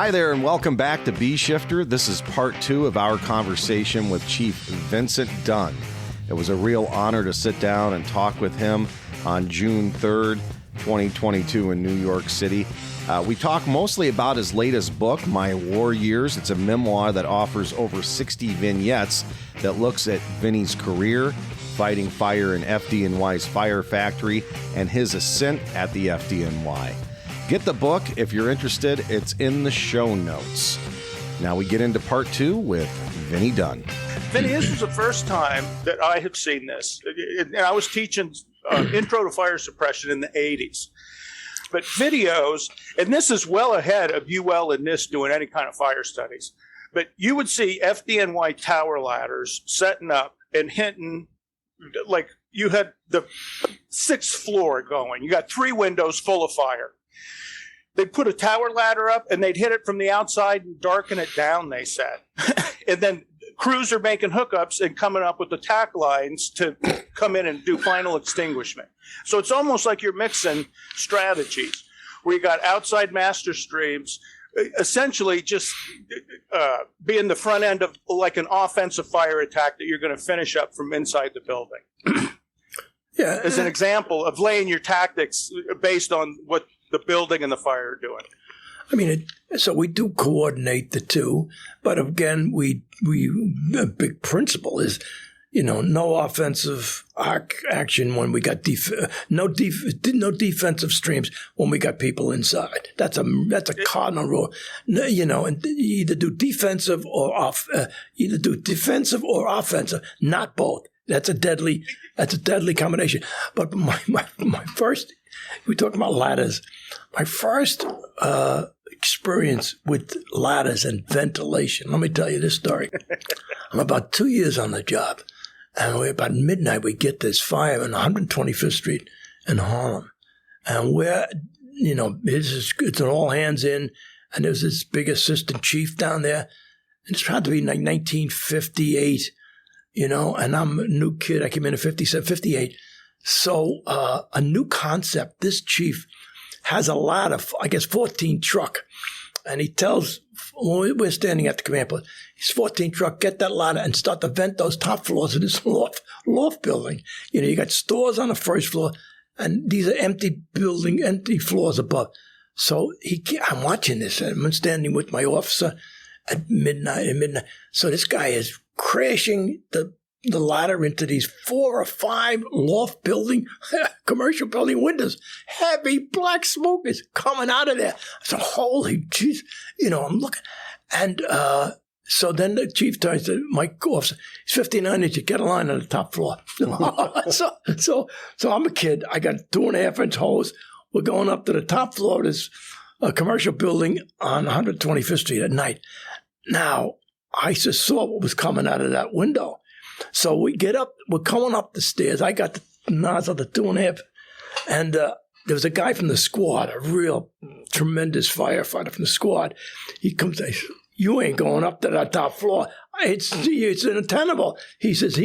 Hi there, and welcome back to Bee Shifter. This is part 2 of our conversation with Chief Vincent Dunn. It was a real honor to sit down and talk with him on June 3rd, 2022 in New York City. We talk mostly about his latest book, My War Years. It's a memoir that offers over 60 vignettes that looks at Vinny's career, fighting fire in FDNY's fire factory, and his ascent at the FDNY. Get the book if you're interested. It's in the show notes. Now we get into part 2 with Vinny Dunn. Vinny, this was the first time that I had seen this. And I was teaching Intro to Fire Suppression in the 80s. But videos, and this is well ahead of UL and NIST doing any kind of fire studies, but you would see FDNY tower ladders setting up and hitting, like you had the 6th floor going. You got 3 windows full of fire. They'd put a tower ladder up and they'd hit it from the outside and darken it down, they said. And then crews are making hookups and coming up with the tack lines to come in and do final extinguishment. So it's almost like you're mixing strategies where you got outside master streams, essentially just being the front end of like an offensive fire attack that you're going to finish up from inside the building. Yeah, as an example of laying your tactics based on what the building and the fire are doing. I mean, so we do coordinate the two, but again, we a big principle is, no offensive action when we got no defensive streams when we got people inside. That's a cardinal rule. And you either do defensive or offensive, not both. That's a deadly combination. But my first, we talk about ladders. My first experience with ladders and ventilation. Let me tell you this story. I'm about 2 years on the job, and about midnight we get this fire on 125th Street in Harlem, and it's an all hands in, and there's this big assistant chief down there, and it's had to be like 1958. And I'm a new kid. I came in 57, 58. So a new concept. This chief has a ladder, 14 truck. And he tells, we're standing at the command post, he's 14 truck, get that ladder and start to vent those top floors of this loft building. You got stores on the first floor, and these are empty floors above. So I'm watching this, and I'm standing with my officer at midnight. So this guy is crashing the ladder into these 4 or 5 loft building, commercial building windows. Heavy black smoke is coming out of there. I said, holy jeez. I'm looking. And so then the chief turns to my officer. He's 59 inches. Get a line on the top floor. So I'm a kid. I got 2.5-inch hose. We're going up to the top floor of this commercial building on 125th Street at night. Now, I just saw what was coming out of that window. So we get up, we're coming up the stairs. I got the nozzle, the 2.5, and there was a guy from the squad, a real tremendous firefighter from the squad. He comes, and says, you ain't going up to that top floor. It's untenable. He says,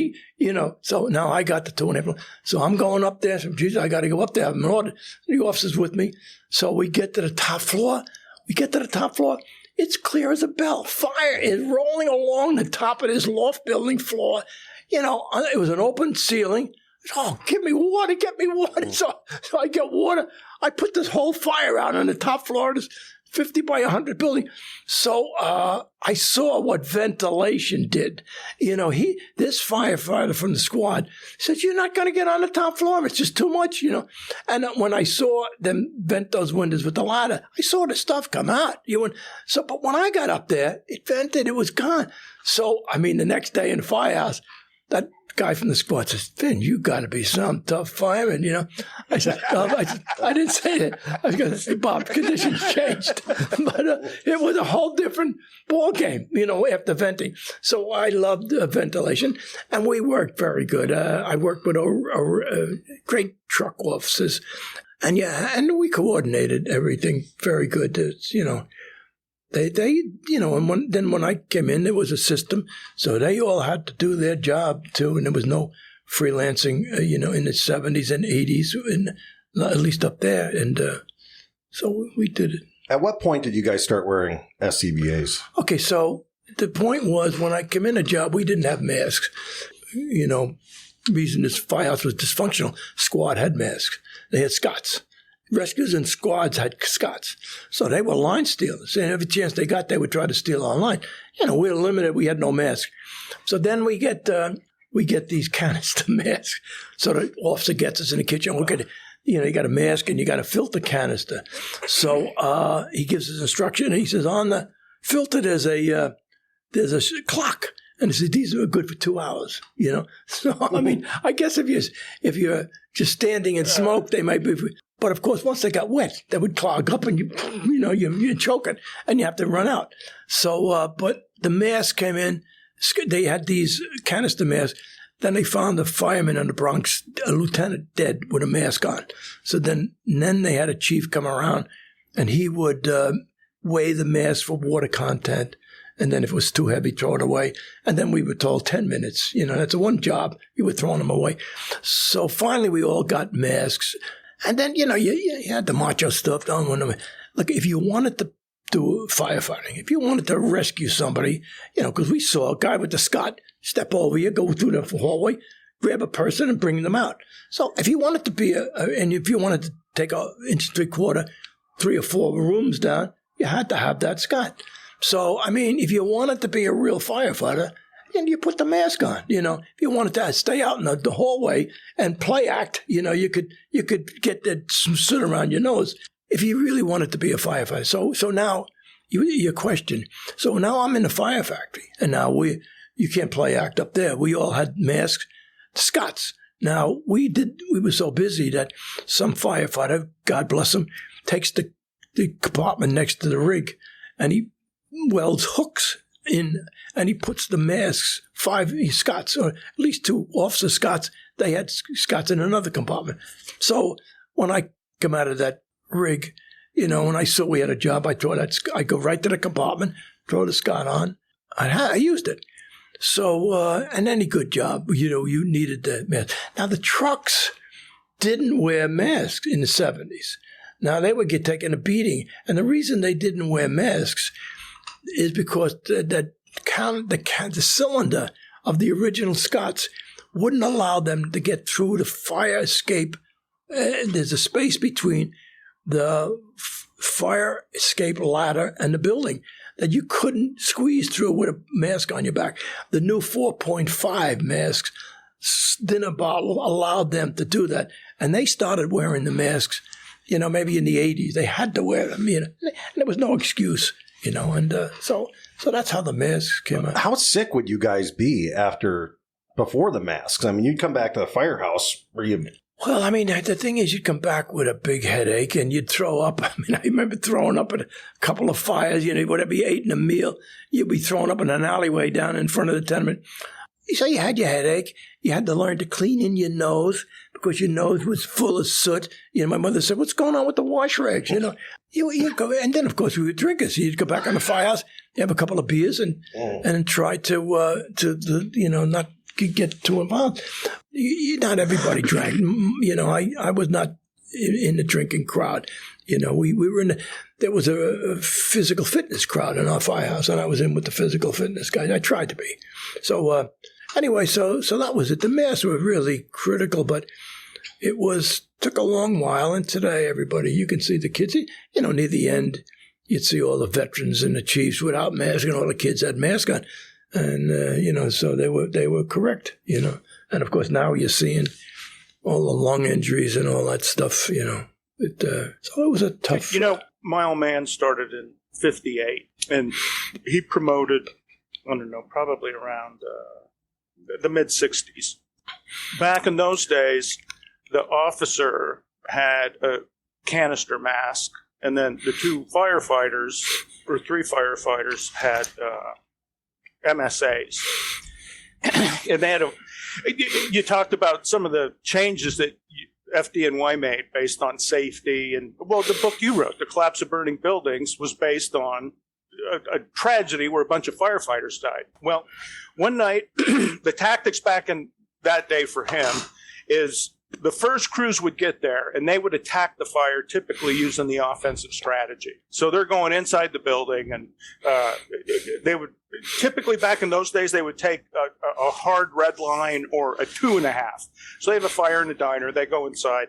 so now I got the 2.5. So I'm going up there. So, Jesus, I got to go up there. I'm ordered. The officer's with me. So we get to the top floor. It's clear as a bell. Fire is rolling along the top of this loft building floor. It was an open ceiling. Oh, give me water. So I get water. I put this whole fire out on the top floor of this 50 by 100 building. So I saw what ventilation did. This firefighter from the squad said, you're not going to get on the top floor. It's just too much, And when I saw them vent those windows with the ladder, I saw the stuff come out. But when I got up there, it vented. It was gone. So, the next day in the firehouse, that guy from the squad says, Vin, you got to be some tough fireman, I said, I didn't say that. I was going to say, Bob, conditions changed. But it was a whole different ball game, after venting. So I loved ventilation, and we worked very good. I worked with great truck officers, and we coordinated everything very good. And when I came in, there was a system, so they all had to do their job too, and there was no freelancing, in the 70s and 80s, at least up there, and so we did it. At what point did you guys start wearing SCBAs? Okay, so the point was when I came in a job, we didn't have masks. You know, reason this firehouse was dysfunctional, squad had masks. They had Scots. Rescues and squads had Scots. So they were line stealers. And every chance they got, they would try to steal our line. You know, we were limited. We had no mask. So then we get these canister masks. So the officer gets us in the kitchen. Look at, you got a mask and you got a filter canister. So he gives us instruction. And he says, on the filter, there's a clock. And he said, these are good for 2 hours, So, I mean, I guess if you're just standing in smoke, they might be. But, of course, once they got wet, they would clog up and, you're choking and you have to run out. So, but the mask came in. They had these canister masks. Then they found a fireman in the Bronx, a lieutenant, dead with a mask on. So then they had a chief come around and he would weigh the mask for water content. And then if it was too heavy, throw it away. And then we were told 10 minutes. That's one job. You were throwing them away. So finally, we all got masks. And then, you had the macho stuff done. Look, if you wanted to do firefighting, if you wanted to rescue somebody, because we saw a guy with the Scott step over you, go through the hallway, grab a person and bring them out. So if you wanted to be and if you wanted to take an inch 3/4, 3 or 4 rooms down, you had to have that Scott. So, I mean, if you wanted to be a real firefighter, then you put the mask on. If you wanted to stay out in the hallway and play act, you could get that soot around your nose if you really wanted to be a firefighter. So now, your question. So now I'm in the fire factory, and now you can't play act up there. We all had masks, Scots. Now, we were so busy that some firefighter, God bless him, takes the compartment next to the rig, and he welds hooks in, and he puts the masks, 5 Scots, or at least 2 officer Scots. They had Scots in another compartment. So when I come out of that rig, when I saw we had a job, I go right to the compartment, throw the Scot on. I used it. So, and any good job, you needed the mask. Now, the trucks didn't wear masks in the 70s. Now, they would get taken a beating. And the reason they didn't wear masks is because the cylinder of the original Scots wouldn't allow them to get through the fire escape. There's a space between the fire escape ladder and the building that you couldn't squeeze through with a mask on your back. The new 4.5 masks didn't allowed them to do that. And they started wearing the masks, maybe in the 80s. They had to wear them, and there was no excuse. And so that's how the masks came out. How sick would you guys be before the masks? I mean, you'd come back to the firehouse where you... Well, I mean, the thing is, you'd come back with a big headache and you'd throw up. I mean, I remember throwing up at a couple of fires, whatever you ate in a meal, you'd be throwing up in an alleyway down in front of the tenement. So you had your headache. You had to learn to clean in your nose because your nose was full of soot. My mother said, "What's going on with the wash rags?" You go, and then of course we were drinkers. So you'd go back on the firehouse, you have a couple of beers, and try to not get too involved. Not everybody drank. I was not in the drinking crowd. We were there was a physical fitness crowd in our firehouse, and I was in with the physical fitness guys. I tried to be. So anyway, so that was it. The masks were really critical, but it took a long while. And today, everybody, you can see the kids. Near the end, you'd see all the veterans and the chiefs without masks, and all the kids had masks on. And so they were correct. And of course now you're seeing all the lung injuries and all that stuff. So it was a tough. My old man started in 58, and he promoted, I don't know, probably around the mid-60s. Back in those days, the officer had a canister mask, and then the 2 firefighters, or 3 firefighters, had MSAs. And they had you talked about some of the changes that FDNY made based on safety. And, well, the book you wrote, The Collapse of Burning Buildings, was based on a tragedy where a bunch of firefighters died. Well, one night, the tactics back in that day for him is the first crews would get there and they would attack the fire, typically using the offensive strategy. So they're going inside the building, and they would typically, back in those days, they would take a hard red line or a 2.5. So they have a fire in the diner, they go inside,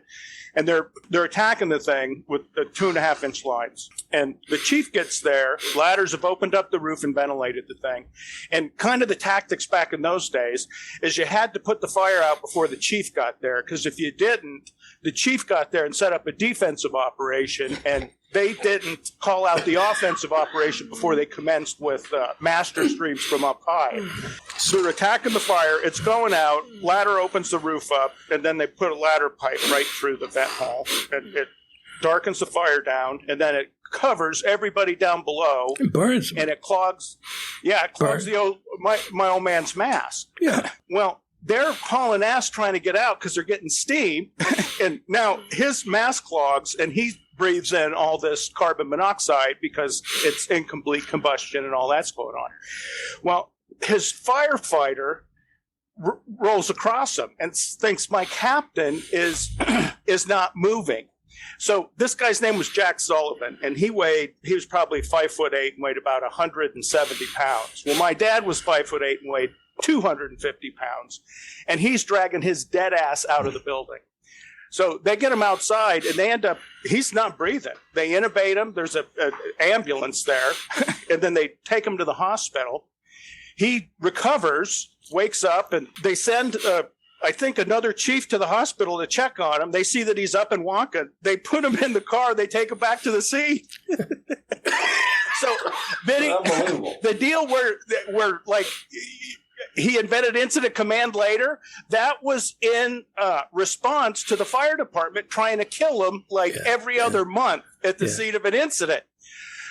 and they're attacking the thing with the 2.5-inch lines. And the chief gets there, ladders have opened up the roof and ventilated the thing. And kind of the tactics back in those days is you had to put the fire out before the chief got there, because if you didn't, the chief got there and set up a defensive operation, and they didn't call out the offensive operation before they commenced with master streams from up high. So they're attacking the fire. It's going out. Ladder opens the roof up, and then they put a ladder pipe right through the vent hole. It darkens the fire down, and then it covers everybody down below. It burns. And it clogs. Yeah, it clogs my old man's mask. Yeah. Well, they're hauling ass trying to get out because they're getting steam. And now his mask clogs, and he breathes in all this carbon monoxide because it's incomplete combustion and all that's going on. Well, his firefighter rolls across him and thinks my captain is not moving. So this guy's name was Jack Sullivan, and he was probably 5'8" and weighed about 170 pounds. Well, my dad was 5'8" and weighed 250 pounds, and he's dragging his dead ass out of the building. So they get him outside, and he's not breathing. They intubate him. There's an ambulance there, and then they take him to the hospital. He recovers, wakes up, and they send, I think, another chief to the hospital to check on him. They see that he's up and walking. They put him in the car. They take him back to the scene. So, Vinny, the deal where like, he invented incident command later, that was in response to the fire department trying to kill him every other month at the scene of an incident.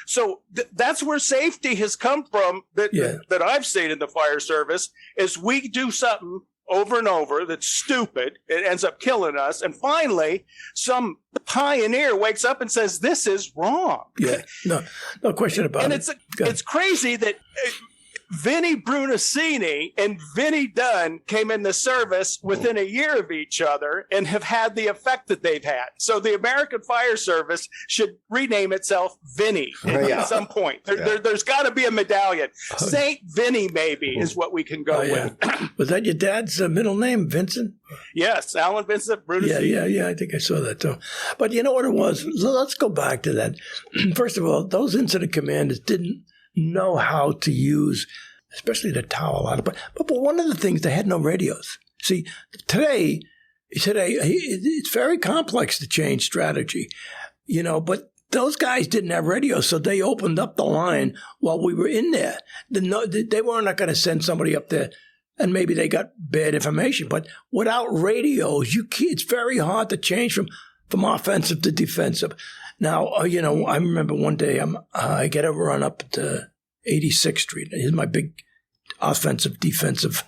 So that's where safety has come from that I've seen in the fire service, is we do something over and over that's stupid. It ends up killing us. And finally, some pioneer wakes up and says, this is wrong. Yeah, no question about it. And it's crazy that Vinny Brunacini and Vinny Dunn came in the service within a year of each other and have had the effect that they've had. So the American Fire Service should rename itself Vinny at some point. There's got to be a medallion. Saint Vinny, maybe, is what we can go with. Was that your dad's middle name, Vincent? Yes, Alan Vincent Brunacini. Yeah, I think I saw that too. But you know what it was? Let's go back to that. First of all, those incident commanders didn't know how to use, especially the tower a lot. But one of the things, they had no radios. See, today it's very complex to change strategy, but those guys didn't have radios, so they opened up the line while we were in there. They were not going to send somebody up there, and maybe they got bad information. But without radios, it's very hard to change from offensive to defensive. Now, I remember one day I get a run up to 86th Street. Here's my big offensive, defensive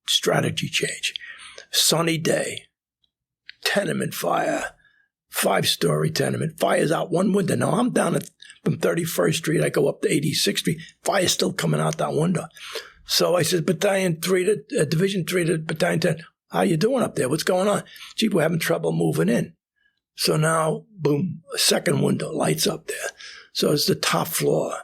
strategy change. Sunny day, tenement fire, 5-story tenement. Fire's out one window. Now, I'm down from 31st Street. I go up to 86th Street. Fire's still coming out that window. So I said, Division 3 to Battalion 10, how you doing up there? What's going on? Gee, we're having trouble moving in. So now, boom, a second window lights up there. So it's the top floor.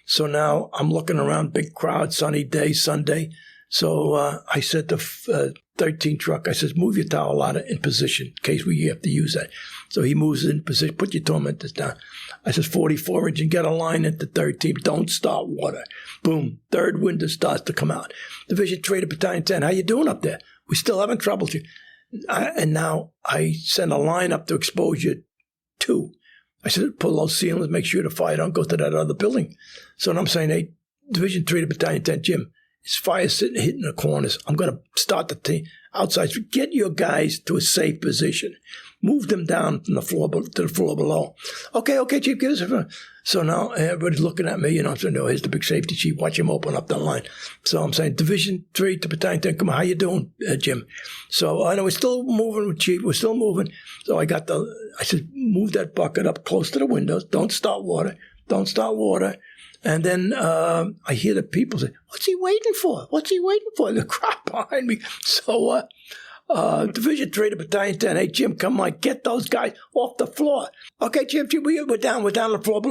So now I'm looking around, big crowd, sunny day, Sunday. So I said to 13 truck, I says, move your towel ladder in position in case we have to use that. So he moves it in position, put your tormentors down. I says, 44-inch and get a line into 13. Don't start water. Boom, third window starts to come out. Division 3 to Battalion 10, how you doing up there? We still having trouble. And now I send a line up to exposure 2. I said, pull those ceilings, make sure the fire don't go to that other building. So I'm saying, hey, Division 3 to Battalion 10, Jim, it's fire sitting, hitting the corners. I'm going to start the team outside. So get your guys to a safe position. Move them down from the floor to the floor below. Okay, Chief, give us a... So now everybody's looking at me, I'm saying, no, here's the big safety chief. Watch him open up the line. So I'm saying, Division 3 to Battalion 10, come on, how you doing, Jim? So I know we're still moving, Chief. We're still moving. So I said, move that bucket up close to the windows. Don't start water. And then I hear the people say, what's he waiting for? The crowd behind me. So Division 3 to Battalion 10. Hey, Jim, come on, get those guys off the floor. Okay, Jim, we're down on the floor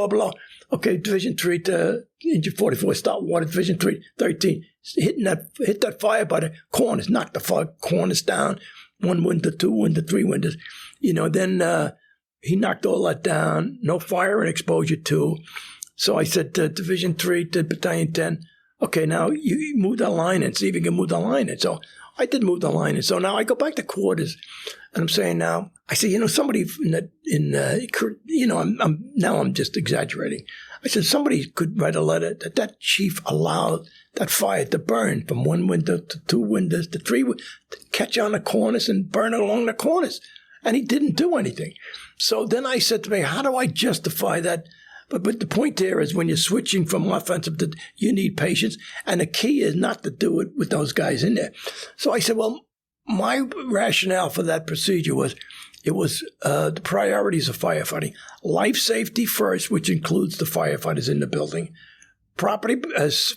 below. Okay, Division 3 to Engine 44, start water. Division 3, 13. Hit that fire by the corners, knock the fire corners down. 1 window, 2 window, 3 windows. Then he knocked all that down. No fire and exposure 2. So I said to Division 3 to Battalion 10, okay, now you move the line and see if you can move the line in. So I did move the line in. So now I go back to quarters, and I'm saying now, I say, somebody I'm just exaggerating. I said, somebody could write a letter that chief allowed that fire to burn from 1 window to 2 windows to 3, to catch on the corners and burn it along the corners. And he didn't do anything. So then I said to me, how do I justify that? But the point there is when you're switching from offensive to, you need patience. And the key is not to do it with those guys in there. So I said, well, my rationale for that procedure was, it was the priorities of firefighting. Life safety first, which includes the firefighters in the building. Property,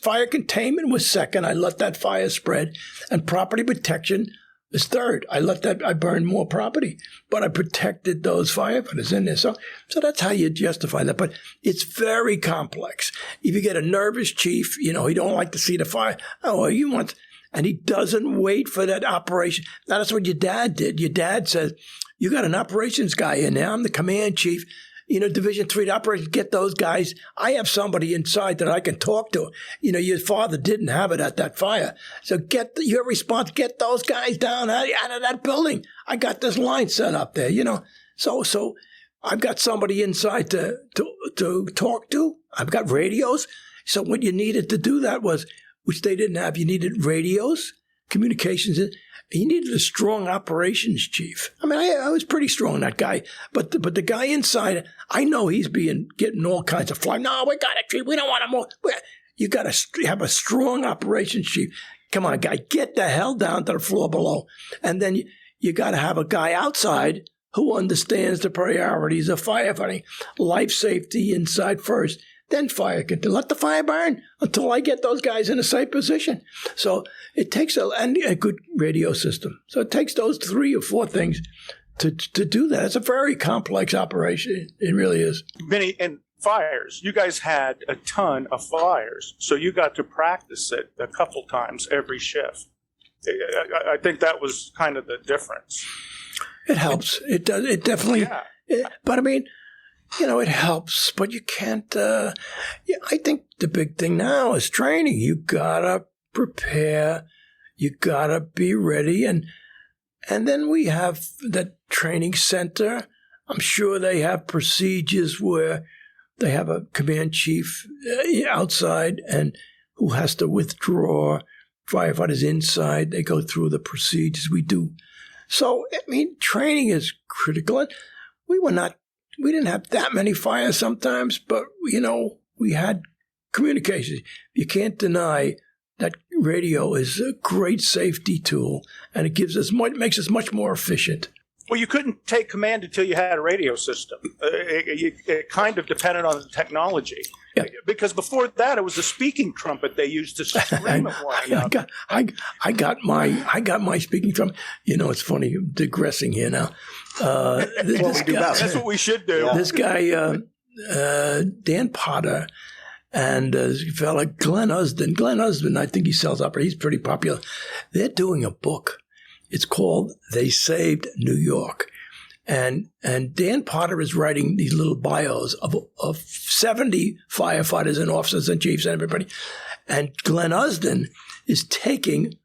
fire containment was second. I let that fire spread. And property protection is third. I burned more property, but I protected those firefighters in there. So that's how you justify that. But it's very complex. If you get a nervous chief, he don't like to see the fire. And he doesn't wait for that operation. Now, that's what your dad did. Your dad says, you got an operations guy in there. I'm the command chief. Division 3 to operations, get those guys. I have somebody inside that I can talk to. Your father didn't have it at that fire. So your response, get those guys down out of that building. I got this line set up there, So I've got somebody inside to talk to. I've got radios. So what you needed to do that was, which they didn't have, you needed radios, communications. He needed a strong operations chief. I mean, I was pretty strong, that guy. But the guy inside, I know he's getting all kinds of flack. No, we got it, chief. We don't want him more. You got to have a strong operations chief. Come on, guy, get the hell down to the floor below. And then you got to have a guy outside who understands the priorities of firefighting. Life safety inside first. Then fire control. Let the fire burn until I get those guys in a safe position. So it takes a good radio system. So it takes those 3 or 4 things to do that. It's a very complex operation. It really is. Vinny, and fires, you guys had a ton of fires, so you got to practice it a couple times every shift. I think that was kind of the difference. It helps. It does. It definitely. Yeah. But I mean, it helps, but you can't. I think the big thing now is training. You gotta prepare. You gotta be ready, and then we have the training center. I'm sure they have procedures where they have a command chief outside and who has to withdraw firefighters inside. They go through the procedures we do. So I mean, training is critical. And we didn't have that many fires sometimes, but, we had communications. You can't deny that radio is a great safety tool, and it makes us much more efficient. Well, you couldn't take command until you had a radio system. It kind of depended on the technology. Yeah. Because before that, it was a speaking trumpet they used to scream at one another. I got my speaking trumpet. It's funny, I'm digressing here now. That's what we should do. Yeah. This guy, Dan Potter, and this fella, Glenn Usden, I think he sells opera. He's pretty popular. They're doing a book. It's called They Saved New York. And Dan Potter is writing these little bios of 70 firefighters and officers and chiefs and everybody. And Glenn Usden is taking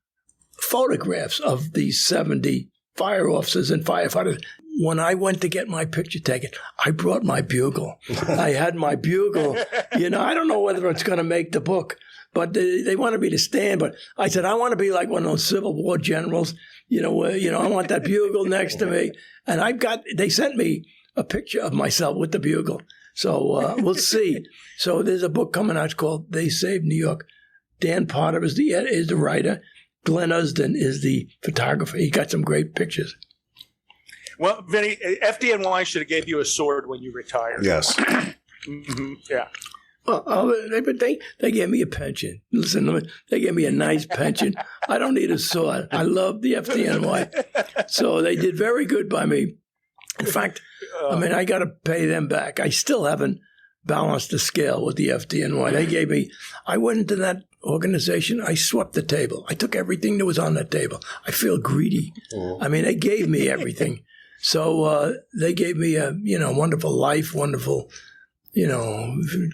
photographs of these 70 fire officers and firefighters. When I went to get my picture taken, I brought my bugle. I had my bugle. I don't know whether it's going to make the book, but they wanted me to stand. But I said, I want to be like one of those Civil War generals. I want that bugle next to me. And they sent me a picture of myself with the bugle. So we'll see. So there's a book coming out called They Saved New York. Dan Potter is the writer. Glenn Usden is the photographer. He got some great pictures. Well, Vinny, FDNY should have gave you a sword when you retired. Yes. Mm-hmm. Yeah. But they gave me a pension. Listen, they gave me a nice pension. I don't need a sword. I love the FDNY. So they did very good by me. In fact, I got to pay them back. I still haven't balanced the scale with the FDNY. They gave me, I went into that organization, I swept the table. I took everything that was on that table. I feel greedy. They gave me everything. So they gave me a, wonderful life, wonderful,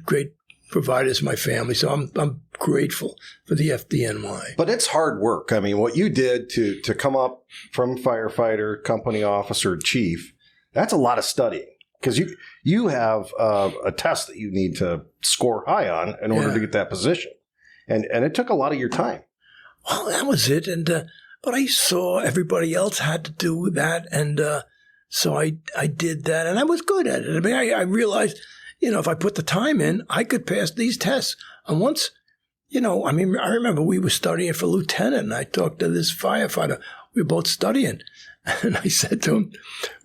great providers for my family. So I'm grateful for the FDNY. But it's hard work. What you did to come up from firefighter, company officer, chief, that's a lot of studying. Because you have a test that you need to score high on in order to get that position. And it took a lot of your time. Well, that was it. And but I saw everybody else had to do that. And so I did that. And I was good at it. I realized, if I put the time in, I could pass these tests. And once, I remember we were studying for lieutenant. And I talked to this firefighter. We were both studying. And I said to him,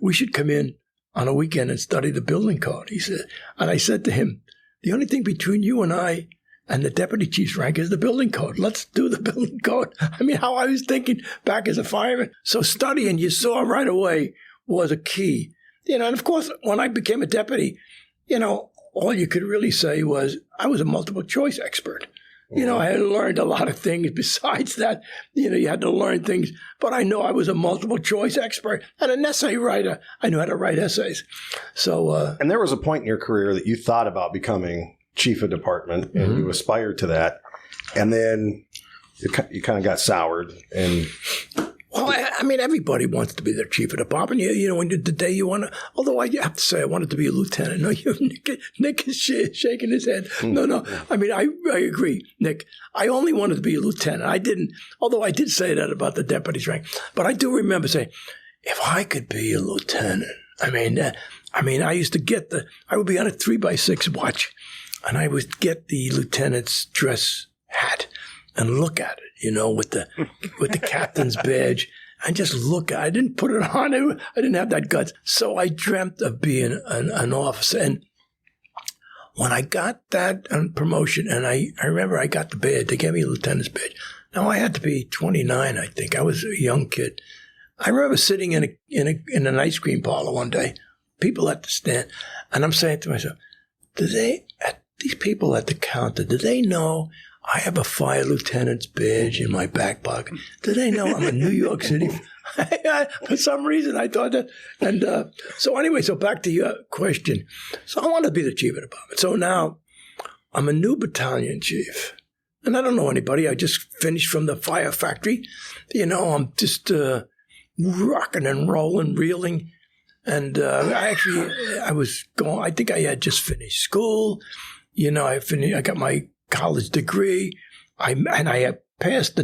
we should come in on a weekend and study the building code. He said, and I said to him, the only thing between you and I and the deputy chief's rank is the building code. Let's do the building code. How I was thinking back as a fireman. So studying, you saw right away, was a key. And of course, when I became a deputy, all you could really say was I was a multiple choice expert. I had learned a lot of things besides that. You had to learn things. But I know I was a multiple choice expert and an essay writer. I knew how to write essays. So, and there was a point in your career that you thought about becoming chief of department, and you aspired to that. And then you kind of got soured. And well, everybody wants to be their chief of department. When the day you want to. Although I have to say, I wanted to be a lieutenant. No, Nick is shaking his head. No. I agree, Nick. I only wanted to be a lieutenant. I didn't. Although I did say that about the deputy's rank, but I do remember saying, if I could be a lieutenant. I used to get I would be on a 3x6 watch, and I would get the lieutenant's dress hat and look at it. With the captain's badge, and just look. I didn't put it on. I didn't have that guts. So I dreamt of being an officer. And when I got that promotion, and I remember I got the badge, they gave me a lieutenant's badge. Now I had to be 29, I think. I was a young kid. I remember sitting in an ice cream parlor one day, people at the stand, and I'm saying to myself, these people at the counter, do they know I have a fire lieutenant's badge in my back pocket? Do they know I'm a New York City? For some reason, I thought that. And so back to your question. So I wanted to be the chief of the department. So now I'm a new battalion chief. And I don't know anybody. I just finished from the fire factory. I'm just rocking and rolling, reeling. And I think I had just finished school. I got my college degree. I had passed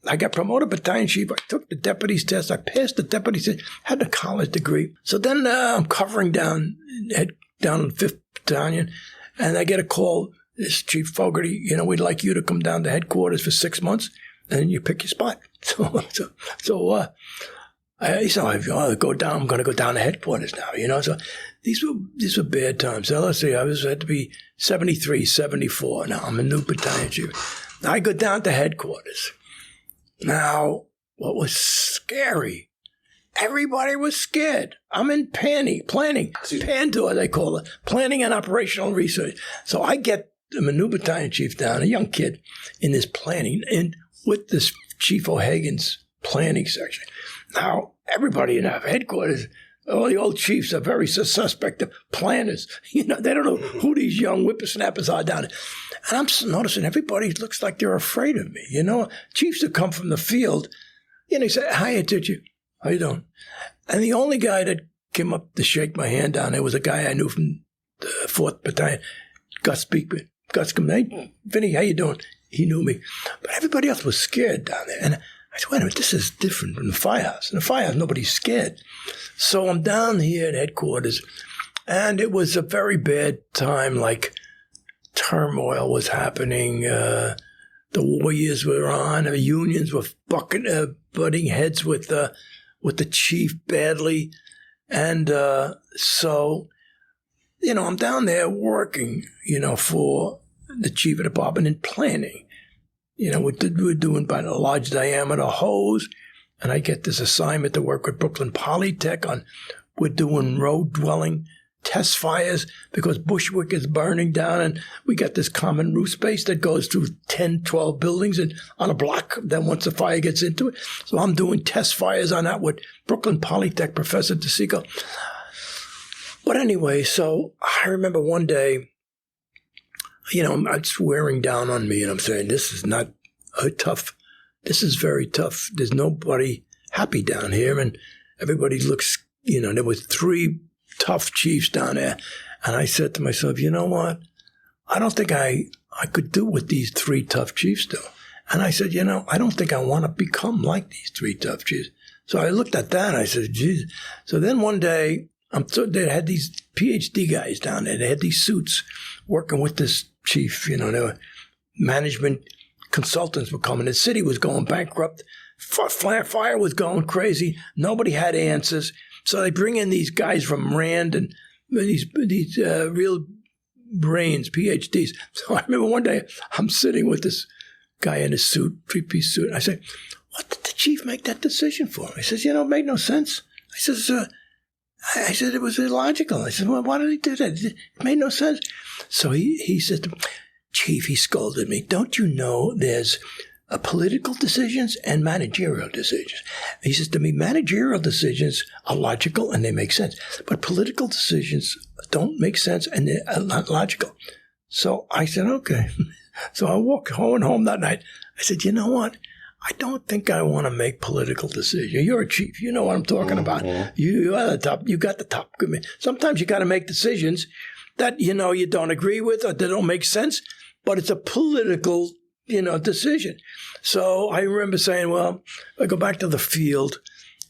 I got promoted battalion chief. I took the deputy's test. I passed the deputy's test, had a college degree. So then I'm covering down in 5th Battalion, and I get a call, this Chief Fogarty, we'd like you to come down to headquarters for 6 months, and you pick your spot. I go down. I'm going to go down to headquarters now, So these were bad times. So let's see, had to be 73, 74. Now I'm a new battalion chief. I go down to headquarters. Now, what was scary? Everybody was scared. I'm in planning, Pandora they call it, planning and operational research. So I'm a new battalion chief down, a young kid, in this planning, and with this Chief O'Hagan's planning section. Now, everybody in our headquarters, all the old chiefs are very suspect of planners. They don't know who these young whippersnappers are down there. And I'm noticing everybody looks like they're afraid of me. Chiefs that come from the field, they say, "Hi, teacher. How you doing?" And the only guy that came up to shake my hand down there was a guy I knew from the 4th Battalion, Gus Beekman. Gus come, "Hey, Vinny, how you doing?" He knew me. But everybody else was scared down there. And I said, wait a minute, this is different from the firehouse. In the firehouse, nobody's scared. So I'm down here at headquarters, and it was a very bad time, like turmoil was happening. The war years were on. The unions were butting heads with the chief badly. And so I'm down there working, for the chief of the department in planning. We're doing by a large diameter hose, and I get this assignment to work with Brooklyn Polytech we're doing road dwelling test fires because Bushwick is burning down, and we got this common roof space that goes through 10, 12 buildings and on a block. Then once the fire gets into it, so I'm doing test fires on that with Brooklyn Polytech Professor DeSico. But anyway, so I remember one day, it's wearing down on me, and I'm saying, this is not tough. This is very tough. There's nobody happy down here, and everybody looks, there was 3 tough chiefs down there. And I said to myself, you know what? I don't think I could do what these 3 tough chiefs do. And I said, I don't think I want to become like these 3 tough chiefs. So I looked at that and I said, geez. So then one day, they had these PhD guys down there. They had these suits working with this chief. They were management consultants were coming. The city was going bankrupt. Fire was going crazy. Nobody had answers. So they bring in these guys from Rand and these real brains, PhDs. So I remember one day I'm sitting with this guy in a suit, 3-piece suit. I said, what did the chief make that decision for? He says, it made no sense. I said, it was illogical. I said, well, why did he do that? It made no sense. So he said to me, Chief, he scolded me, don't you know there's political decisions and managerial decisions? He says to me, managerial decisions are logical and they make sense, but political decisions don't make sense and they're not logical. So I said, okay. So I walked home that night. I said, you know what? I don't think I want to make political decisions. You're a chief. You know what I'm talking about. You are the top. You got the top. Sometimes you got to make decisions that, you don't agree with or they don't make sense, but it's a political, decision. So I remember saying, well, if I go back to the field,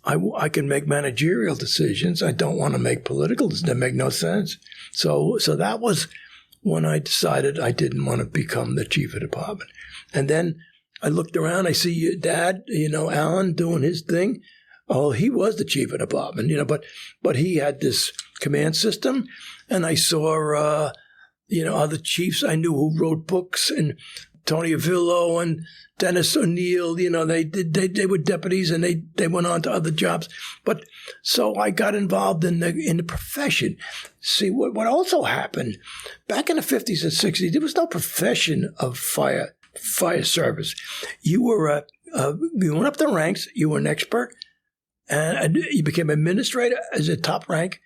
I can make managerial decisions. I don't want to make political decisions. That make no sense. So that was when I decided I didn't want to become the chief of department. And then I looked around, I see your dad, Alan doing his thing. Oh, he was the chief of department, but he had this command system. And I saw, other chiefs I knew who wrote books, and Tony Avillo and Dennis O'Neill, they were deputies and they went on to other jobs. But so I got involved in the profession. See, what also happened back in the 50s and 60s, there was no profession of fire service. You were you went up the ranks. You were an expert, and you became administrator as a top rank,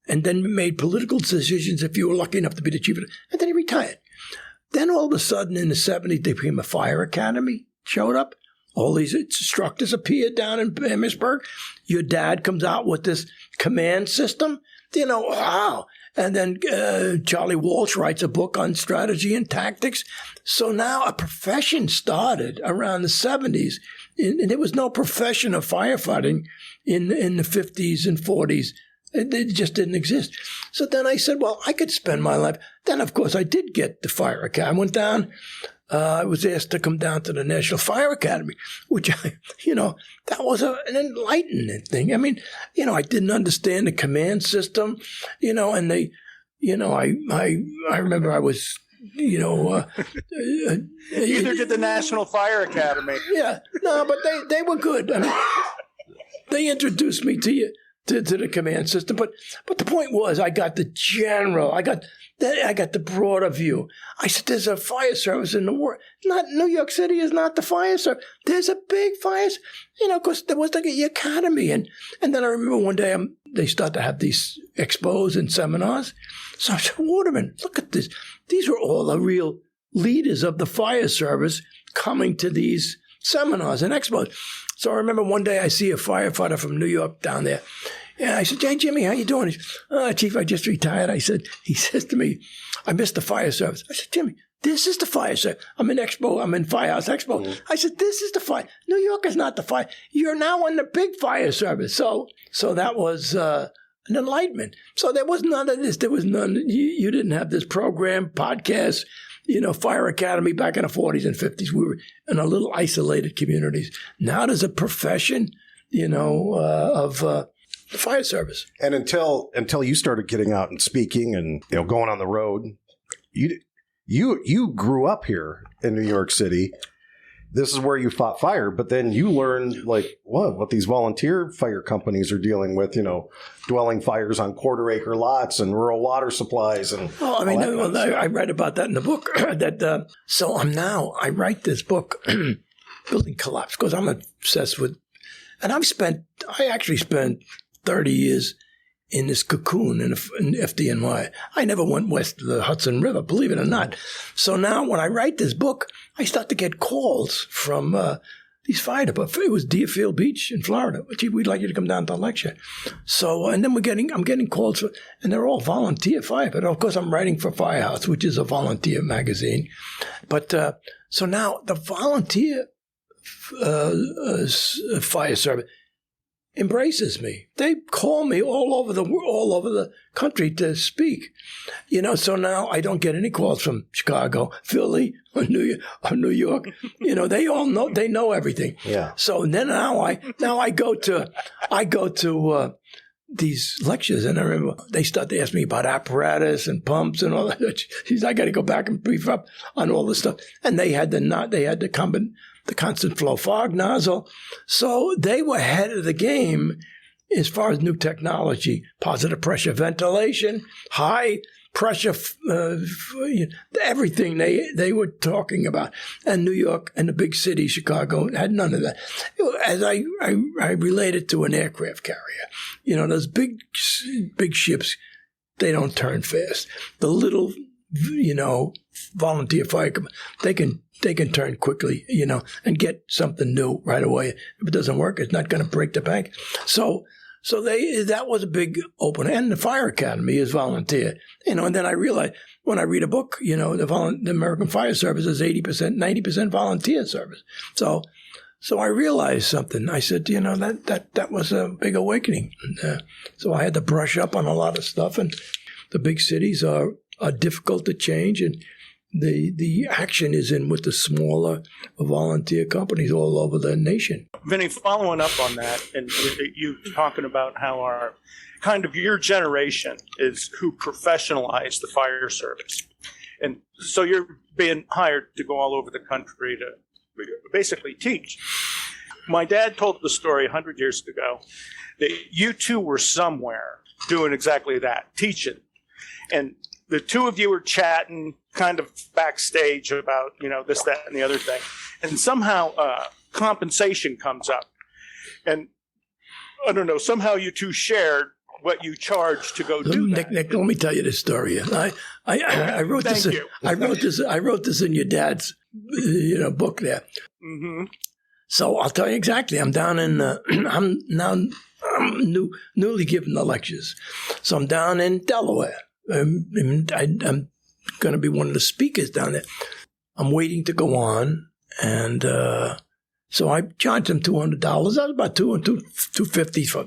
and then made political decisions if you were lucky enough to be the chief. And then he retired. Then all of a sudden in the 70s, they became a fire academy. Showed up. All these instructors appeared down in Amherstburg. Your dad comes out with this command system. Wow. And then Charlie Walsh writes a book on strategy and tactics. So now a profession started around the 70s. And there was no profession of firefighting in the 50s and 40s. It just didn't exist. So then I said, well, I could spend my life. Then, of course, I did get the fire academy. I went down. I was asked to come down to the National Fire Academy, which, that was an enlightening thing. I mean, I didn't understand the command system, and they, I remember I was, Neither did the National Fire Academy. Yeah, no, but they were good. I mean, they introduced me to the command system, but the point was, I got the general. I got the broader view. I said, there's a fire service in the world. Not New York City is not the fire service. There's a big fire, because there was like the academy, and then I remember one day they start to have these expos and seminars. So I said, Waterman, look at this. These were all the real leaders of the fire service coming to these seminars and expos. So I remember one day I see a firefighter from New York down there. Yeah, I said, hey, Jimmy, how you doing? He said, Chief, I just retired. He says to me, I missed the fire service. I said, Jimmy, this is the fire service. I'm in Firehouse Expo. Mm-hmm. I said, this is the fire. New York is not the fire. You're now in the big fire service. So that was an enlightenment. So there was none of this. There was none. You didn't have this program, podcast, Fire Academy back in the 40s and 50s. We were in a little isolated communities. Now there's a profession, of the fire service. And until you started getting out and speaking and going on the road, you grew up here in New York City. This is where you fought fire, but then you learned what these volunteer fire companies are dealing with, dwelling fires on quarter-acre lots and rural water supplies. And I read about that in the book. So I write this book, Building Collapse, because I'm obsessed with, and I actually spent 30 years in this cocoon in FDNY. I never went west of the Hudson River, believe it or not. So now when I write this book, I start to get calls from these fire departments. It was Deerfield Beach in Florida. Gee, we'd like you to come down to lecture. So, and then I'm getting calls, and they're all volunteer fire. But of course, I'm writing for Firehouse, which is a volunteer magazine. But so now the volunteer fire service embraces me. They call me all over the country to speak. So now I don't get any calls from Chicago, Philly, or New York. They all know everything. Yeah. So then now I go to these lectures, and I remember they start to ask me about apparatus and pumps and all that. Jeez, I got to go back and brief up on all this stuff. And they had the constant flow fog nozzle. So they were ahead of the game as far as new technology, positive pressure ventilation, high pressure, everything they were talking about. And New York and the big city, Chicago, had none of that. As I relate it to an aircraft carrier, those big ships, they don't turn fast. The little, volunteer fire company, they can turn quickly, and get something new right away. If it doesn't work, it's not going to break the bank. So that was a big opener. And the fire academy is volunteer, and then I realized when I read a book, the American Fire Service is 80%, 90% volunteer service. So I realized something. I said, that was a big awakening. So I had to brush up on a lot of stuff, and the big cities are difficult to change, and the action is in with the smaller volunteer companies all over the nation. Vinny, following up on that, and you talking about how our kind of your generation is who professionalized the fire service. And so you're being hired to go all over the country to basically teach. My dad told the story 100 years ago that you two were somewhere doing exactly that, teaching. And the two of you were chatting kind of backstage about, this, that, and the other thing. And somehow compensation comes up. And I don't know, somehow you two shared what you charge to go do that. Nick, let me tell you this story. I wrote this. I wrote this in your dad's, book there. Mm-hmm. So I'll tell you exactly. I'm down in. I'm newly given the lectures, so I'm down in Delaware. I'm going to be one of the speakers down there. I'm waiting to go on, and so I charged them $200. That was about $250 for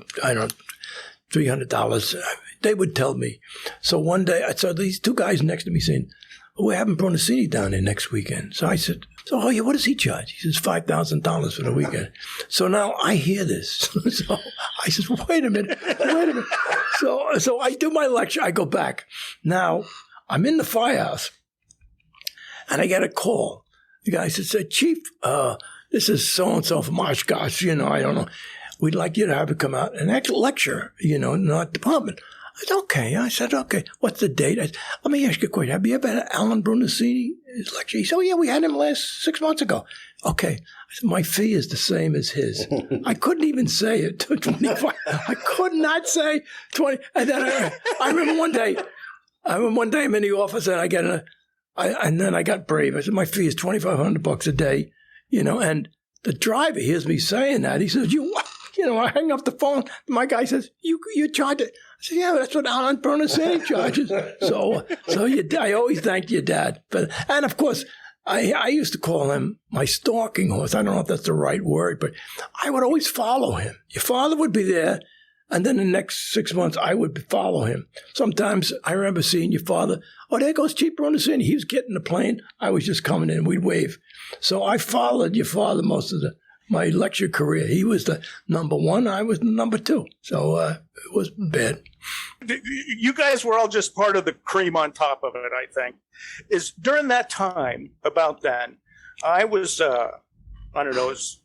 $300. They would tell me. So one day, I saw these two guys next to me saying, "We're having Brunacini down there next weekend." So I said, what does he charge? He says $5,000 for the weekend. So now I hear this. So I said, wait a minute. So I do my lecture. I go back. Now I'm in the firehouse, and I get a call. The guy said, "Chief, this is so-and-so from Oshkosh, I don't know. We'd like you to have it come out and lecture, in our department." I said, okay. I said, okay. What's the date? I said, let me ask you a question. Have you ever had Alan Brunacini lecture? He said, yeah, we had him 6 months ago. Okay. I said, my fee is the same as his. I couldn't even say it. 25. I could not say 20. And then I remember one day I'm in the office, and and then I got brave. I said, my fee is $2,500 a day, and the driver hears me saying that. He says, I hang up the phone. My guy says, you charge it. I said, yeah, that's what Alan Brunacini charges. So I always thanked your dad. And of course, I used to call him my stalking horse. I don't know if that's the right word, but I would always follow him. Your father would be there, and then the next 6 months, I would follow him. Sometimes I remember seeing your father. Oh, there goes Chief Brunacini. He was getting the plane. I was just coming in. We'd wave. So I followed your father most of the my lecture career. He was the number one. I was the number two. So it was bad. You guys were all just part of the cream on top of it, I think. Is during that time, about then, I was, I don't know, it was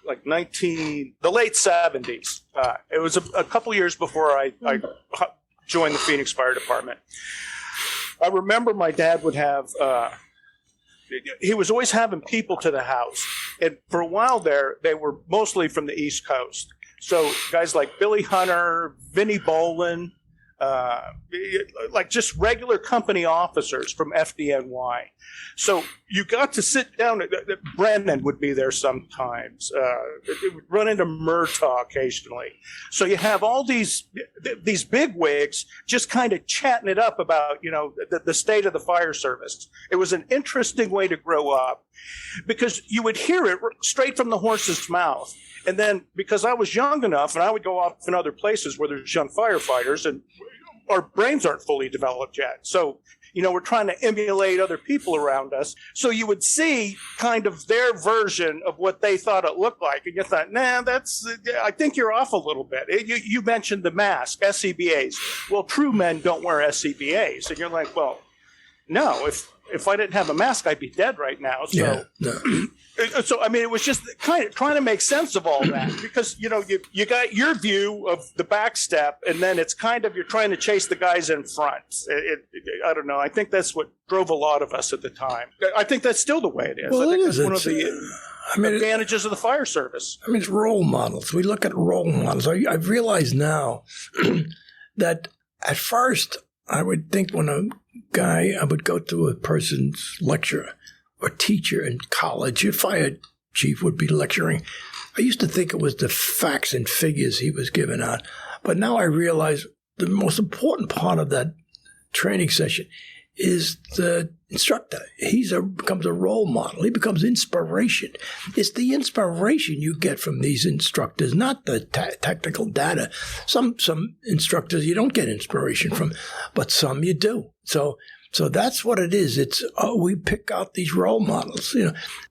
like the late 70s. It was a couple years before I joined the Phoenix Fire Department. I remember my dad would have, he was always having people to the house. And for a while there, they were mostly from the East Coast. So guys like Billy Hunter, Vinnie Bolin, like just regular company officers from FDNY. So you got to sit down. Brennan would be there sometimes. It would run into Murtaugh occasionally. So you have all these big wigs just kind of chatting it up about, the state of the fire service. It was an interesting way to grow up because you would hear it straight from the horse's mouth. And then because I was young enough and I would go off in other places where there's young firefighters and our brains aren't fully developed yet. So, we're trying to emulate other people around us. So you would see kind of their version of what they thought it looked like. And you thought, I think you're off a little bit. You mentioned the mask, SCBAs. Well, true men don't wear SCBAs. And you're like, well, no, if I didn't have a mask, I'd be dead right now. So, Yeah, no. So I mean, it was just kind of trying to make sense of all that because you got your view of the back step, and then it's kind of you're trying to chase the guys in front. I don't know. I think that's what drove a lot of us at the time. I think that's still the way it is. Well, I think it that's is. one of the advantages of the fire service. I mean, it's role models. We look at role models. I've realized now that at first I would think when I would go to a person's lecture or teacher in college, your fire chief would be lecturing. I used to think it was the facts and figures he was giving out. But now I realize the most important part of that training session is the instructor. He becomes a role model. He becomes inspiration. It's the inspiration you get from these instructors, not the technical data. Some instructors you don't get inspiration from, but some you do. So that's what it is. It's we pick out these role models.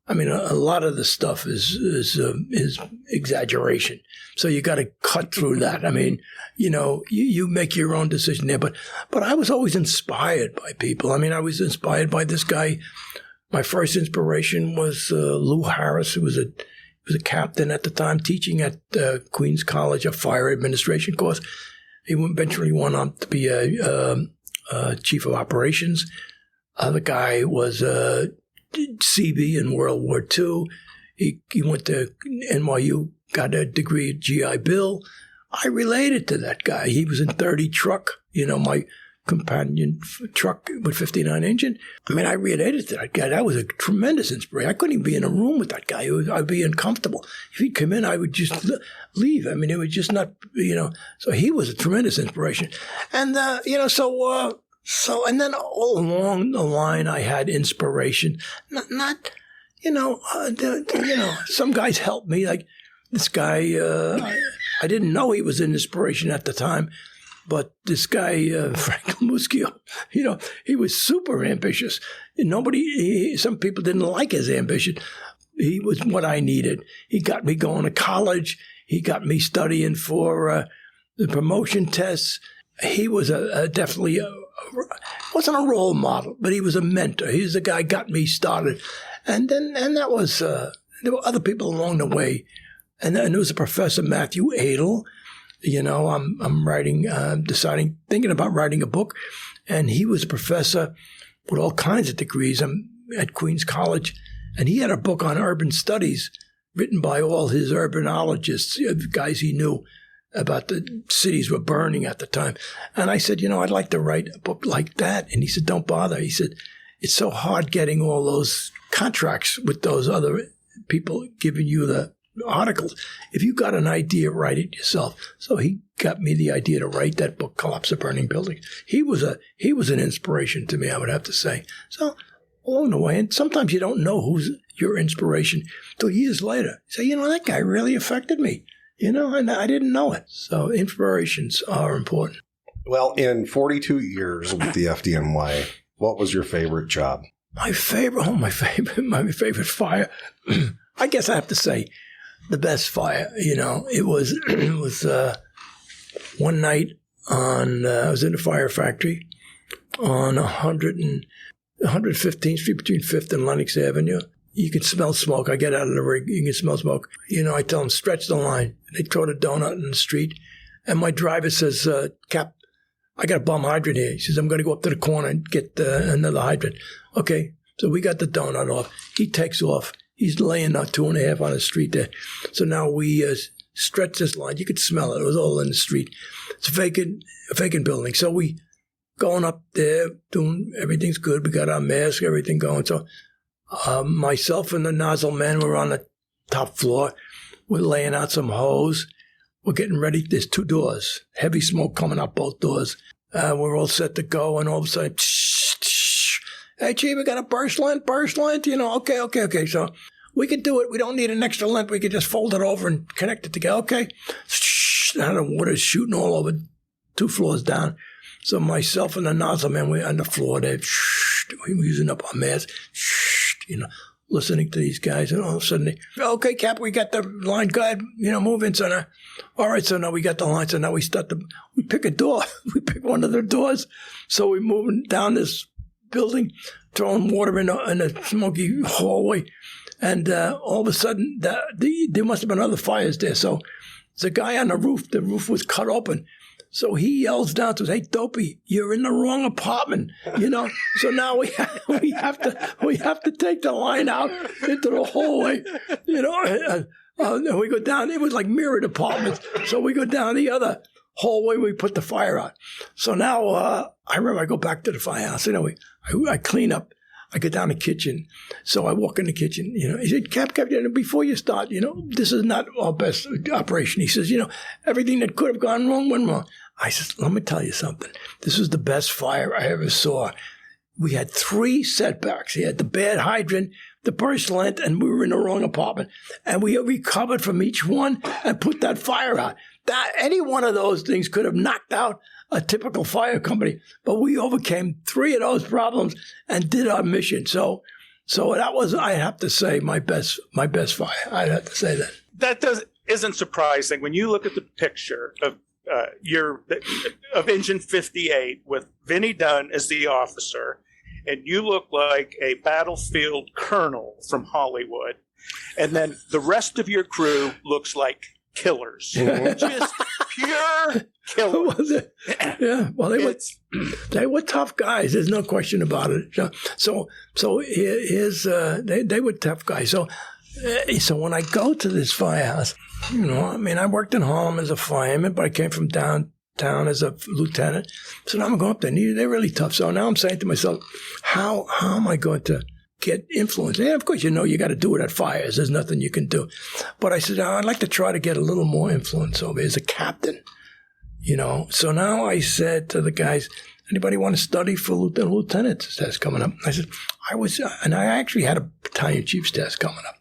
I mean, a lot of the stuff is exaggeration. So you got to cut through that. I mean, you make your own decision there. But I was always inspired by people. I mean, I was inspired by this guy. My first inspiration was Lou Harris, who was a captain at the time, teaching at Queens College, a fire administration course. He eventually went on to be a chief of operations. The guy was a CB in World War II. He went to NYU, got a degree at GI Bill. I related to that guy. He was in 30 truck, my companion truck with 59 engine. I mean, I related to that guy. That was a tremendous inspiration. I couldn't even be in a room with that guy. I'd be uncomfortable. If he'd come in, I would just leave. I mean, it would just not, So he was a tremendous inspiration. And, so, and then all along the line, I had inspiration. Some guys helped me. Like this guy, I didn't know he was an inspiration at the time. But this guy, Frank Muschio, he was super ambitious. Some people didn't like his ambition. He was what I needed. He got me going to college. He got me studying for the promotion tests. He was definitely wasn't a role model, but he was a mentor. He was the guy who got me started. And that was, there were other people along the way. And there was a Professor Matthew Adel. I'm writing, thinking about writing a book. And he was a professor with all kinds of degrees at Queens College. And he had a book on urban studies written by all his urbanologists, the guys he knew about the cities were burning at the time. And I said, I'd like to write a book like that. And he said, don't bother. He said, it's so hard getting all those contracts with those other people giving you the articles. If you got an idea, write it yourself. So he got me the idea to write that book, Collapse of Burning Buildings. He was an inspiration to me, I would have to say. So along the way, and sometimes you don't know who's your inspiration till years later. You say, that guy really affected me, and I didn't know it. So inspirations are important. Well, in 42 years with the FDNY, what was your favorite job? My favorite fire. I guess I have to say, the best fire. It was one night I was in a fire factory on 115th Street between 5th and Lenox Avenue. You can smell smoke. I get out of the rig. You can smell smoke. I tell them, stretch the line. They throw the donut in the street. And my driver says, Cap, I got a bum hydrant here. He says, I'm going to go up to the corner and get another hydrant. Okay. So we got the donut off. He takes off. He's laying out 2.5 on the street there. So now we stretch this line. You could smell it. It was all in the street. It's a vacant building. So we going up there, doing everything's good. We got our mask, everything going. So myself and the nozzle man were on the top floor. We're laying out some hose. We're getting ready. There's 2 doors. Heavy smoke coming out both doors. We're all set to go, and all of a sudden, hey, Chief, we got a burst lint. Okay. So we could do it. We don't need an extra lint. We could just fold it over and connect it together. Okay. Now the water's shooting all over 2 floors down. So myself and the nozzle man, we're on the floor there. We were using up our mask. Listening to these guys, and all of a sudden, okay, Cap, we got the line. Go ahead, move in, so now. All right, so now we got the line. So now we we pick a door. We pick one of the doors. So we're moving down this building, throwing water in a smoky hallway. And all of a sudden, there must have been other fires there. So there's a guy on the roof was cut open. So he yells down to us, "Hey, Dopey, you're in the wrong apartment." So now we have to take the line out into the hallway. And we go down. It was like mirrored apartments. So we go down the other hallway. We put the fire out. So now I remember I go back to the firehouse. I clean up. I go down the kitchen. So I walk in the kitchen. He said, Cap, before you start, this is not our best operation. He says, everything that could have gone wrong went wrong. I said, let me tell you something. This was the best fire I ever saw. We had 3 setbacks. He had the bad hydrant, the burst lint, and we were in the wrong apartment. And we recovered from each one and put that fire out. Any one of those things could have knocked out a typical fire company, but we overcame 3 of those problems and did our mission. So that was, I have to say, my best fire. I'd have to say that. That isn't surprising when you look at the picture of Engine 58 with Vinnie Dunn as the officer, and you look like a battlefield colonel from Hollywood, and then the rest of your crew looks like killers, just pure killers. Yeah, well, they were tough guys. There's no question about it. So they were tough guys. So when I go to this firehouse, I worked in Harlem as a fireman, but I came from downtown as a lieutenant. So now I'm going up there. They're really tough. So now I'm saying to myself, how am I going to get influence? And of course, you got to do it at fires. There's nothing you can do. But I said, I'd like to try to get a little more influence over as a captain. So now I said to the guys, anybody want to study for the lieutenant's test coming up? I said, I actually had a battalion chief's test coming up.